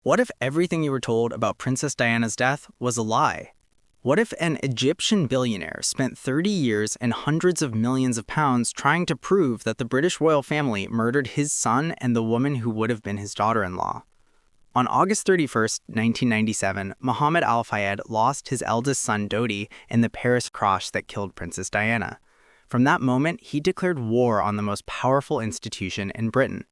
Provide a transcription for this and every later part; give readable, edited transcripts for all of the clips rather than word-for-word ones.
What if everything you were told about Princess Diana's death was a lie? What if an Egyptian billionaire spent 30 years and hundreds of millions of pounds trying to prove that the British royal family murdered his son and the woman who would have been his daughter-in-law? On August 31st, 1997, Mohamed Al-Fayed lost his eldest son Dodi in the Paris crash that killed Princess Diana. From that moment, he declared war on the most powerful institution in Britain.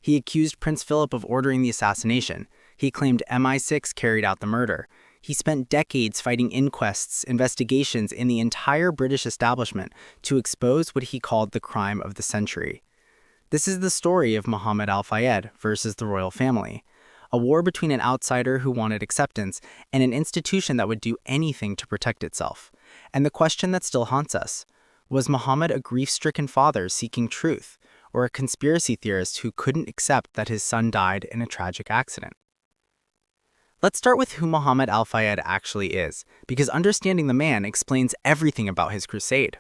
He accused Prince Philip of ordering the assassination. He claimed MI6 carried out the murder. He spent decades fighting inquests, investigations in the entire British establishment to expose what he called the crime of the century. This is the story of Mohamed Al-Fayed versus the royal family, a war between an outsider who wanted acceptance and an institution that would do anything to protect itself. And the question that still haunts us: was Mohammed a grief-stricken father seeking truth, or a conspiracy theorist who couldn't accept that his son died in a tragic accident? Let's start with who Mohamed Al-Fayed actually is, because understanding the man explains everything about his crusade.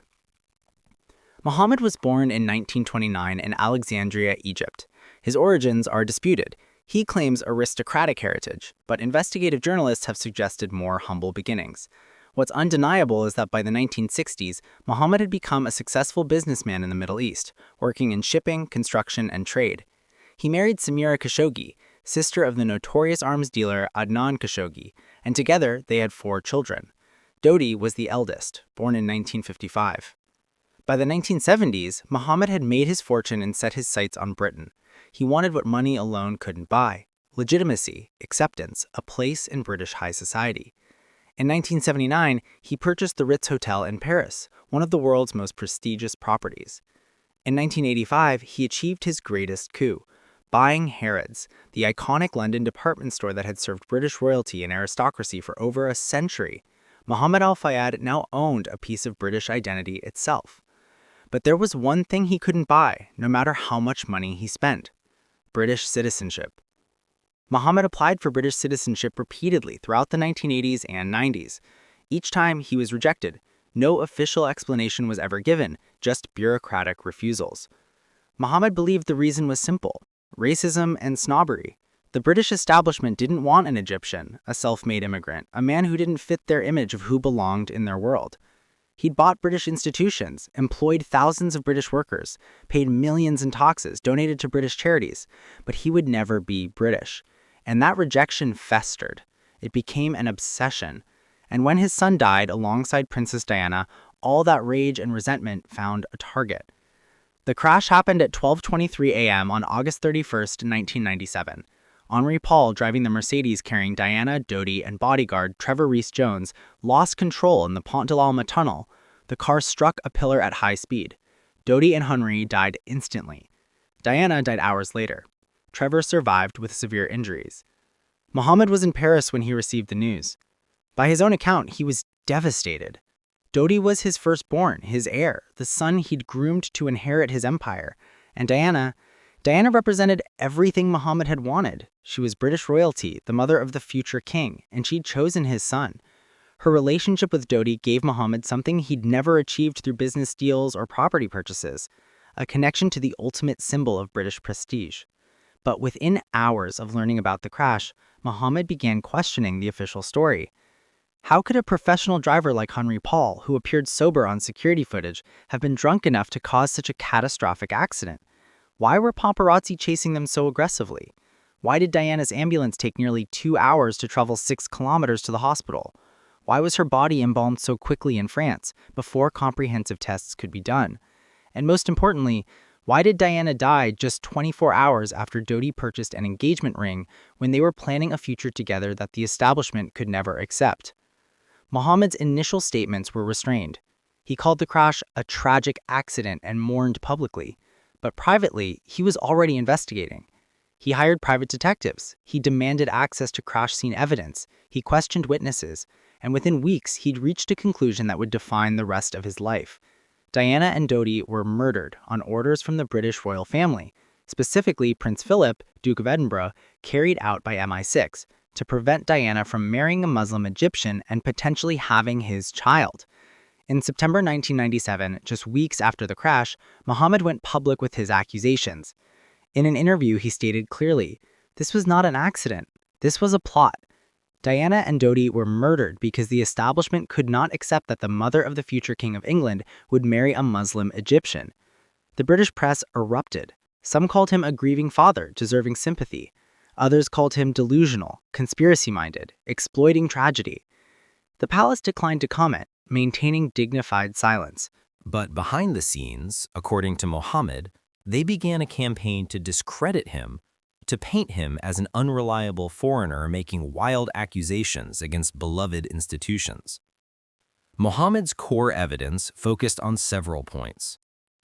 Mohammed was born in 1929 in Alexandria, Egypt. His origins are disputed. He claims aristocratic heritage, but investigative journalists have suggested more humble beginnings. What's undeniable is that by the 1960s, Mohammed had become a successful businessman in the Middle East, working in shipping, construction, and trade. He married Samira Khashoggi, sister of the notorious arms dealer Adnan Khashoggi, and together they had 4 children. Dodi was the eldest, born in 1955. By the 1970s, Mohammed had made his fortune and set his sights on Britain. He wanted what money alone couldn't buy: legitimacy, acceptance, a place in British high society. In 1979, he purchased the Ritz Hotel in Paris, one of the world's most prestigious properties. In 1985, he achieved his greatest coup, buying Harrods, the iconic London department store that had served British royalty and aristocracy for over a century. Mohamed Al-Fayed now owned a piece of British identity itself. But there was one thing he couldn't buy, no matter how much money he spent: British citizenship. Mohammed applied for British citizenship repeatedly throughout the 1980s and 90s. Each time, he was rejected. No official explanation was ever given, just bureaucratic refusals. Mohammed believed the reason was simple: racism and snobbery. The British establishment didn't want an Egyptian, a self-made immigrant, a man who didn't fit their image of who belonged in their world. He'd bought British institutions, employed thousands of British workers, paid millions in taxes, donated to British charities, but he would never be British. And that rejection festered. It became an obsession. And when his son died alongside Princess Diana, all that rage and resentment found a target. The crash happened at 12:23 a.m. on August 31st, 1997. Henri Paul, driving the Mercedes carrying Diana, Dodi, and bodyguard Trevor Rees-Jones, lost control in the Pont de l'Alma tunnel. The car struck a pillar at high speed. Dodi and Henri died instantly. Diana died hours later. Trevor survived with severe injuries. Mohammed was in Paris when he received the news. By his own account, he was devastated. Dodi was his firstborn, his heir, the son he'd groomed to inherit his empire. And Diana represented everything Mohammed had wanted. She was British royalty, the mother of the future king, and she'd chosen his son. Her relationship with Dodi gave Mohammed something he'd never achieved through business deals or property purchases: a connection to the ultimate symbol of British prestige. But within hours of learning about the crash, Mohammed began questioning the official story. How could a professional driver like Henri Paul, who appeared sober on security footage, have been drunk enough to cause such a catastrophic accident? Why were paparazzi chasing them so aggressively? Why did Diana's ambulance take nearly 2 hours to travel 6 kilometers to the hospital? Why was her body embalmed so quickly in France, before comprehensive tests could be done? And most importantly, why did Diana die just 24 hours after Dodi purchased an engagement ring when they were planning a future together that the establishment could never accept? Mohammed's initial statements were restrained. He called the crash a tragic accident and mourned publicly. But privately, he was already investigating. He hired private detectives. He demanded access to crash scene evidence. He questioned witnesses. And within weeks, he'd reached a conclusion that would define the rest of his life. Diana and Dodi were murdered on orders from the British royal family, specifically Prince Philip, Duke of Edinburgh, carried out by MI6 to prevent Diana from marrying a Muslim Egyptian and potentially having his child. In September 1997, just weeks after the crash, Mohammed went public with his accusations. In an interview, he stated clearly, "This was not an accident. This was a plot. Diana and Dodi were murdered because the establishment could not accept that the mother of the future king of England would marry a Muslim Egyptian. The British press erupted. Some called him a grieving father, deserving sympathy. Others called him delusional, conspiracy-minded, exploiting tragedy. The palace declined to comment, maintaining dignified silence. But behind the scenes, according to Mohammed, they began a campaign to discredit him, to paint him as an unreliable foreigner making wild accusations against beloved institutions. Mohammed's core evidence focused on several points.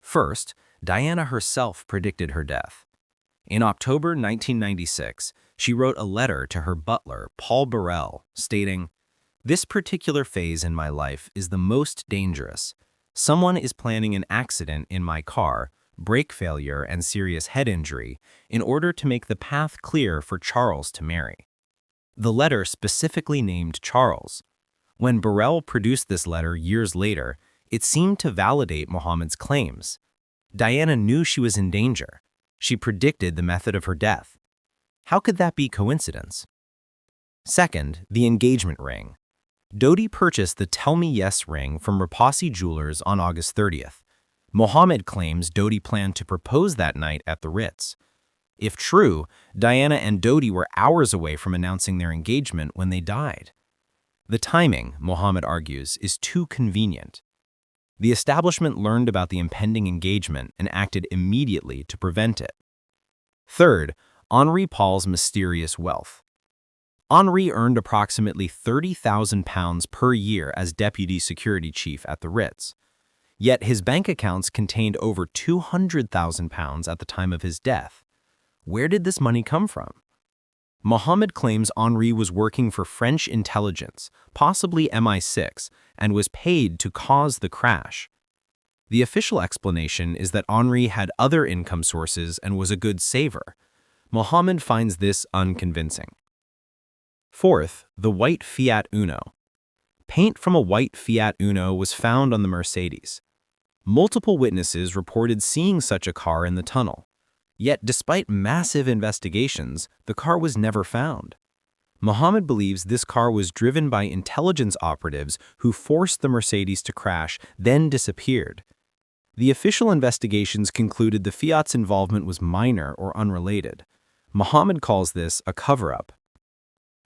First, Diana herself predicted her death. In October 1996, she wrote a letter to her butler, Paul Burrell, stating, "This particular phase in my life is the most dangerous. Someone is planning an accident in my car, brake failure and serious head injury, in order to make the path clear for Charles to marry." The letter specifically named Charles. When Burrell produced this letter years later, it seemed to validate Mohammed's claims. Diana knew she was in danger. She predicted the method of her death. How could that be coincidence? Second, the engagement ring. Dodi purchased the Tell Me Yes ring from Rapasi Jewelers on August 30th. Mohammed claims Dodi planned to propose that night at the Ritz. If true, Diana and Dodi were hours away from announcing their engagement when they died. The timing, Mohammed argues, is too convenient. The establishment learned about the impending engagement and acted immediately to prevent it. Third, Henri Paul's mysterious wealth. Henri earned approximately £30,000 per year as deputy security chief at the Ritz. Yet his bank accounts contained over £200,000 at the time of his death. Where did this money come from? Mohammed claims Henri was working for French intelligence, possibly MI6, and was paid to cause the crash. The official explanation is that Henri had other income sources and was a good saver. Mohammed finds this unconvincing. Fourth, the white Fiat Uno. Paint from a white Fiat Uno was found on the Mercedes. Multiple witnesses reported seeing such a car in the tunnel. Yet, despite massive investigations, the car was never found. Mohammed believes this car was driven by intelligence operatives who forced the Mercedes to crash, then disappeared. The official investigations concluded the Fiat's involvement was minor or unrelated. Mohammed calls this a cover-up.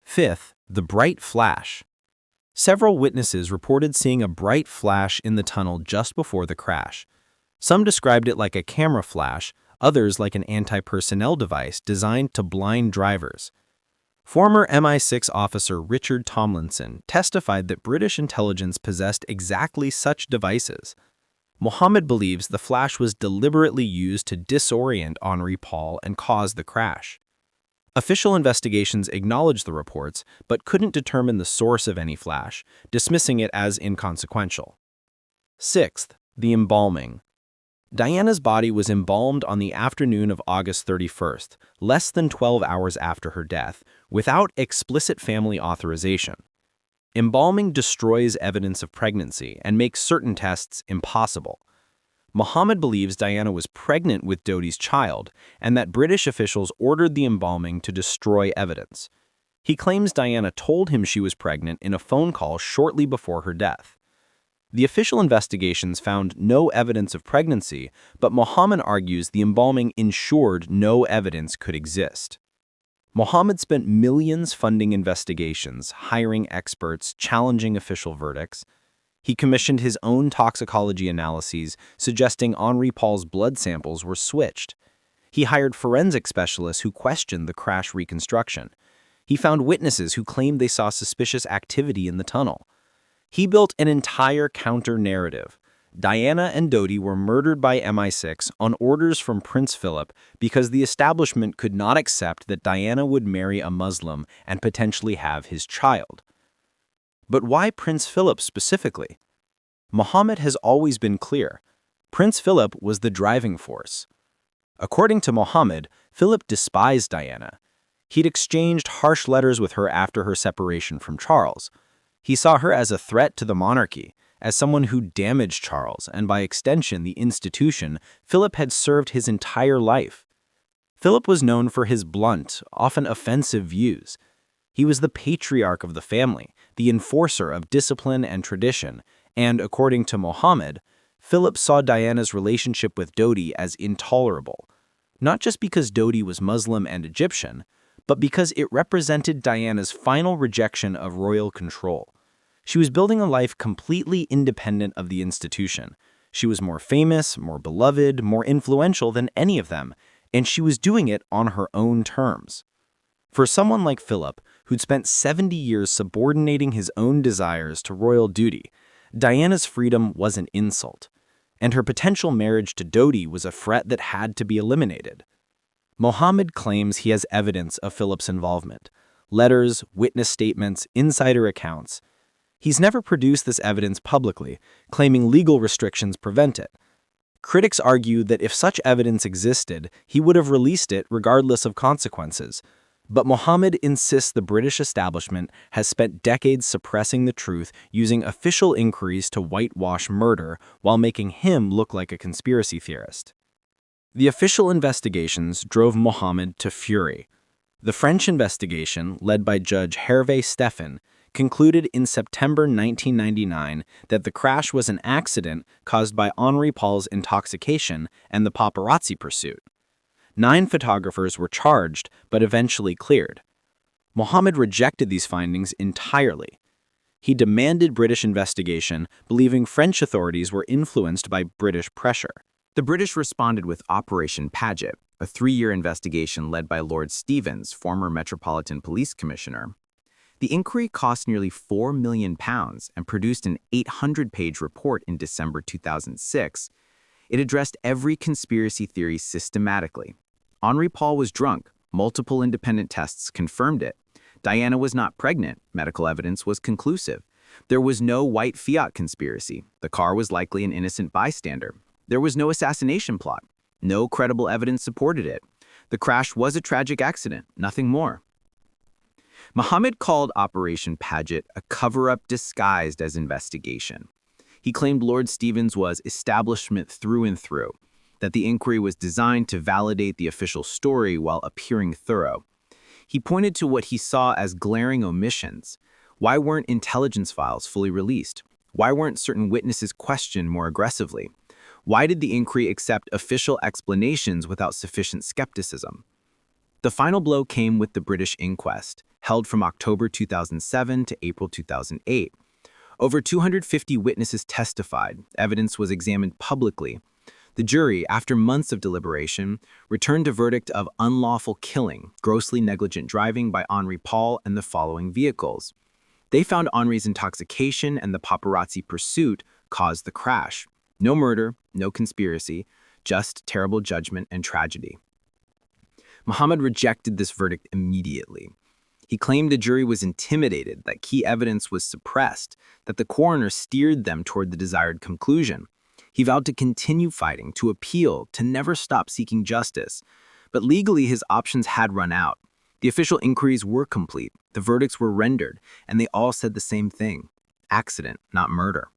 Fifth, the bright flash. Several witnesses reported seeing a bright flash in the tunnel just before the crash. Some described it like a camera flash, others like an anti-personnel device designed to blind drivers. Former MI6 officer Richard Tomlinson testified that British intelligence possessed exactly such devices. Mohammed believes the flash was deliberately used to disorient Henri Paul and cause the crash. Official investigations acknowledged the reports, but couldn't determine the source of any flash, dismissing it as inconsequential. Sixth, the embalming. Diana's body was embalmed on the afternoon of August 31st, less than 12 hours after her death, without explicit family authorization. Embalming destroys evidence of pregnancy and makes certain tests impossible. Mohammed believes Diana was pregnant with Dodi's child and that British officials ordered the embalming to destroy evidence. He claims Diana told him she was pregnant in a phone call shortly before her death. The official investigations found no evidence of pregnancy, but Mohammed argues the embalming ensured no evidence could exist. Mohammed spent millions funding investigations, hiring experts, challenging official verdicts. He commissioned his own toxicology analyses, suggesting Henri Paul's blood samples were switched. He hired forensic specialists who questioned the crash reconstruction. He found witnesses who claimed they saw suspicious activity in the tunnel. He built an entire counter-narrative. Diana and Dodi were murdered by MI6 on orders from Prince Philip because the establishment could not accept that Diana would marry a Muslim and potentially have his child. But why Prince Philip specifically? Mohammed has always been clear. Prince Philip was the driving force. According to Mohammed, Philip despised Diana. He'd exchanged harsh letters with her after her separation from Charles. He saw her as a threat to the monarchy, as someone who damaged Charles and by extension the institution Philip had served his entire life. Philip was known for his blunt, often offensive views. He was the patriarch of the family, the enforcer of discipline and tradition, and according to Mohammed, Philip saw Diana's relationship with Dodi as intolerable, not just because Dodi was Muslim and Egyptian, but because it represented Diana's final rejection of royal control. She was building a life completely independent of the institution. She was more famous, more beloved, more influential than any of them, and she was doing it on her own terms. For someone like Philip, who'd spent 70 years subordinating his own desires to royal duty, Diana's freedom was an insult, and her potential marriage to Dodi was a threat that had to be eliminated. Mohammed claims he has evidence of Philip's involvement: letters, witness statements, insider accounts. He's never produced this evidence publicly, claiming legal restrictions prevent it. Critics argue that if such evidence existed, he would have released it regardless of consequences. But Mohammed insists the British establishment has spent decades suppressing the truth, using official inquiries to whitewash murder while making him look like a conspiracy theorist. The official investigations drove Mohammed to fury. The French investigation, led by Judge Hervé Stephan, concluded in September 1999 that the crash was an accident caused by Henri Paul's intoxication and the paparazzi pursuit. 9 photographers were charged, but eventually cleared. Mohammed rejected these findings entirely. He demanded British investigation, believing French authorities were influenced by British pressure. The British responded with Operation Paget, a 3-year investigation led by Lord Stevens, former Metropolitan Police Commissioner. The inquiry cost nearly £4 million and produced an 800-page report in December 2006. It addressed every conspiracy theory systematically. Henri Paul was drunk. Multiple independent tests confirmed it. Diana was not pregnant. Medical evidence was conclusive. There was no white Fiat conspiracy. The car was likely an innocent bystander. There was no assassination plot. No credible evidence supported it. The crash was a tragic accident, nothing more. Mohammed called Operation Paget a cover-up disguised as investigation. He claimed Lord Stevens was establishment through and through, that the inquiry was designed to validate the official story while appearing thorough. He pointed to what he saw as glaring omissions. Why weren't intelligence files fully released? Why weren't certain witnesses questioned more aggressively? Why did the inquiry accept official explanations without sufficient skepticism? The final blow came with the British inquest, held from October 2007 to April 2008. Over 250 witnesses testified. Evidence was examined publicly. The jury, after months of deliberation, returned a verdict of unlawful killing, grossly negligent driving by Henri Paul and the following vehicles. They found Henri's intoxication and the paparazzi pursuit caused the crash. No murder, no conspiracy, just terrible judgment and tragedy. Mohammed rejected this verdict immediately. He claimed the jury was intimidated, that key evidence was suppressed, that the coroner steered them toward the desired conclusion. He vowed to continue fighting, to appeal, to never stop seeking justice. But legally, his options had run out. The official inquiries were complete, the verdicts were rendered, and they all said the same thing: accident, not murder.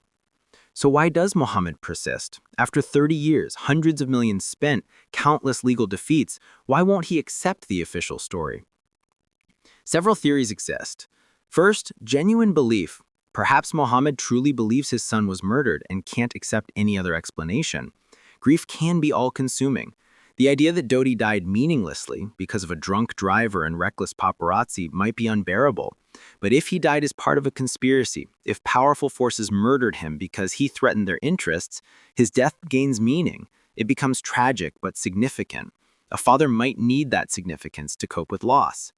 So why does Mohammed persist? After 30 years, hundreds of millions spent, countless legal defeats, why won't he accept the official story? Several theories exist. First, genuine belief. Perhaps Mohammed truly believes his son was murdered and can't accept any other explanation. Grief can be all-consuming. The idea that Dodi died meaninglessly because of a drunk driver and reckless paparazzi might be unbearable. But if he died as part of a conspiracy, if powerful forces murdered him because he threatened their interests, his death gains meaning. It becomes tragic but significant. A father might need that significance to cope with loss.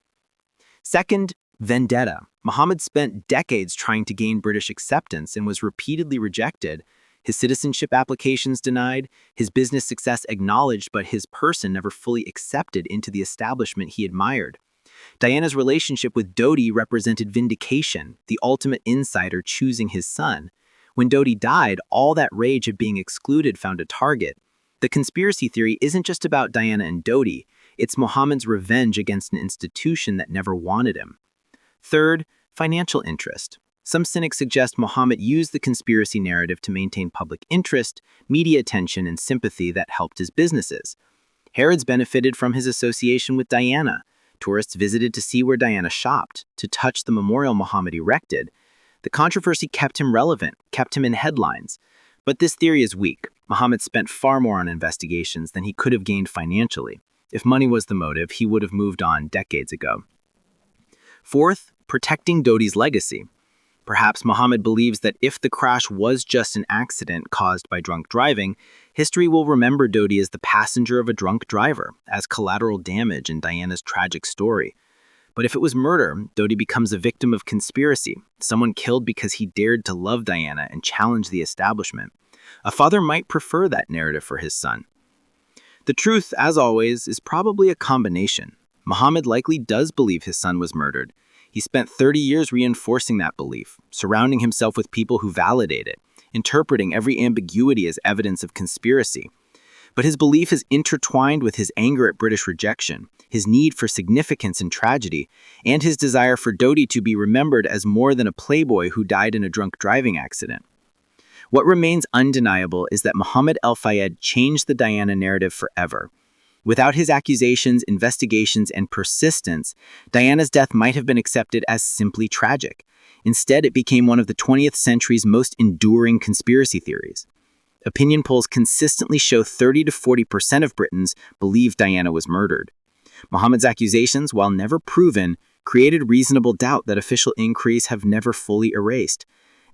Second, vendetta. Mohammed spent decades trying to gain British acceptance and was repeatedly rejected. His citizenship applications denied, his business success acknowledged, but his person never fully accepted into the establishment he admired. Diana's relationship with Dodi represented vindication, the ultimate insider choosing his son. When Dodi died, all that rage of being excluded found a target. The conspiracy theory isn't just about Diana and Dodi, it's Mohammed's revenge against an institution that never wanted him. Third, financial interest. Some cynics suggest Mohammed used the conspiracy narrative to maintain public interest, media attention, and sympathy that helped his businesses. Harrods benefited from his association with Diana. Tourists visited to see where Diana shopped, to touch the memorial Muhammad erected. The controversy kept him relevant, kept him in headlines. But this theory is weak. Muhammad spent far more on investigations than he could have gained financially. If money was the motive, he would have moved on decades ago. Fourth, protecting Dodi's legacy. Perhaps Muhammad believes that if the crash was just an accident caused by drunk driving, history will remember Dodi as the passenger of a drunk driver, as collateral damage in Diana's tragic story. But if it was murder, Dodi becomes a victim of conspiracy, someone killed because he dared to love Diana and challenge the establishment. A father might prefer that narrative for his son. The truth, as always, is probably a combination. Muhammad likely does believe his son was murdered. He spent 30 years reinforcing that belief, surrounding himself with people who validate it, interpreting every ambiguity as evidence of conspiracy. But his belief is intertwined with his anger at British rejection, his need for significance in tragedy, and his desire for Dodi to be remembered as more than a playboy who died in a drunk driving accident. What remains undeniable is that Mohamed Al-Fayed changed the Diana narrative forever. Without his accusations, investigations, and persistence, Diana's death might have been accepted as simply tragic. Instead, it became one of the 20th century's most enduring conspiracy theories. Opinion polls consistently show 30 to 40% of Britons believe Diana was murdered. Muhammad's accusations, while never proven, created reasonable doubt that official inquiries have never fully erased.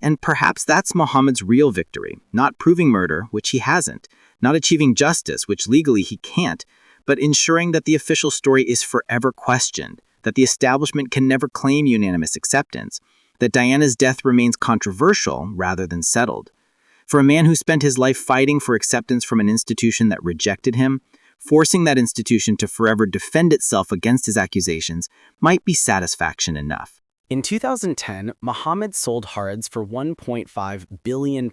And perhaps that's Muhammad's real victory, not proving murder, which he hasn't, not achieving justice, which legally he can't, but ensuring that the official story is forever questioned, that the establishment can never claim unanimous acceptance, that Diana's death remains controversial rather than settled. For a man who spent his life fighting for acceptance from an institution that rejected him, forcing that institution to forever defend itself against his accusations might be satisfaction enough. In 2010, Mohammed sold Harrods for £1.5 billion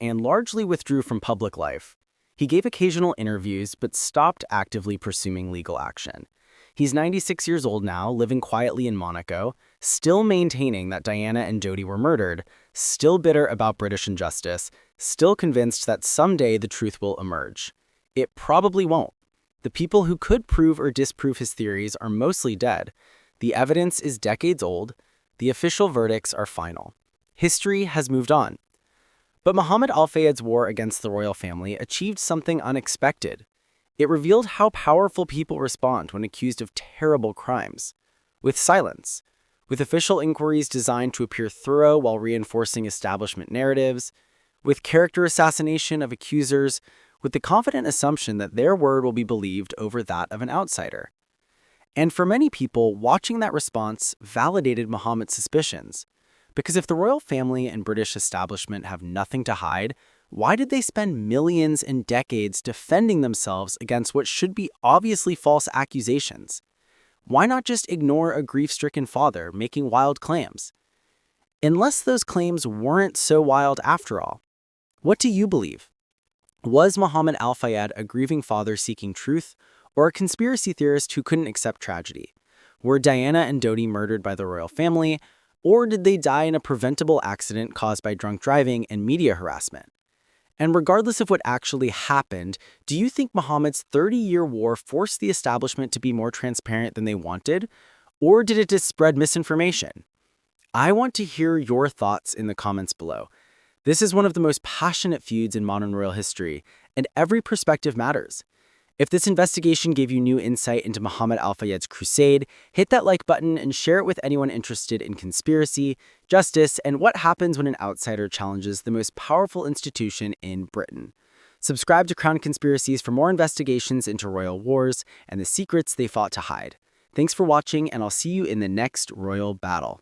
and largely withdrew from public life. He gave occasional interviews but stopped actively pursuing legal action. He's 96 years old now, living quietly in Monaco, still maintaining that Diana and Dodi were murdered, still bitter about British injustice, still convinced that someday the truth will emerge. It probably won't. The people who could prove or disprove his theories are mostly dead. The evidence is decades old. The official verdicts are final. History has moved on. But Mohamed Al-Fayed's war against the royal family achieved something unexpected. It revealed how powerful people respond when accused of terrible crimes. With silence, with official inquiries designed to appear thorough while reinforcing establishment narratives, with character assassination of accusers, with the confident assumption that their word will be believed over that of an outsider. And for many people, watching that response validated Muhammad's suspicions. Because if the royal family and British establishment have nothing to hide, why did they spend millions and decades defending themselves against what should be obviously false accusations? Why not just ignore a grief-stricken father making wild claims? Unless those claims weren't so wild after all. What do you believe? Was Mohamed Al-Fayed a grieving father seeking truth, or a conspiracy theorist who couldn't accept tragedy? Were Diana and Dodi murdered by the royal family, or did they die in a preventable accident caused by drunk driving and media harassment? And regardless of what actually happened, do you think Muhammad's 30-year war forced the establishment to be more transparent than they wanted, or did it just spread misinformation? I want to hear your thoughts in the comments below. This is one of the most passionate feuds in modern royal history, and every perspective matters. If this investigation gave you new insight into Mohamed Al-Fayed's crusade, hit that like button and share it with anyone interested in conspiracy, justice, and what happens when an outsider challenges the most powerful institution in Britain. Subscribe to Crown Conspiracies for more investigations into royal wars and the secrets they fought to hide. Thanks for watching, and I'll see you in the next royal battle.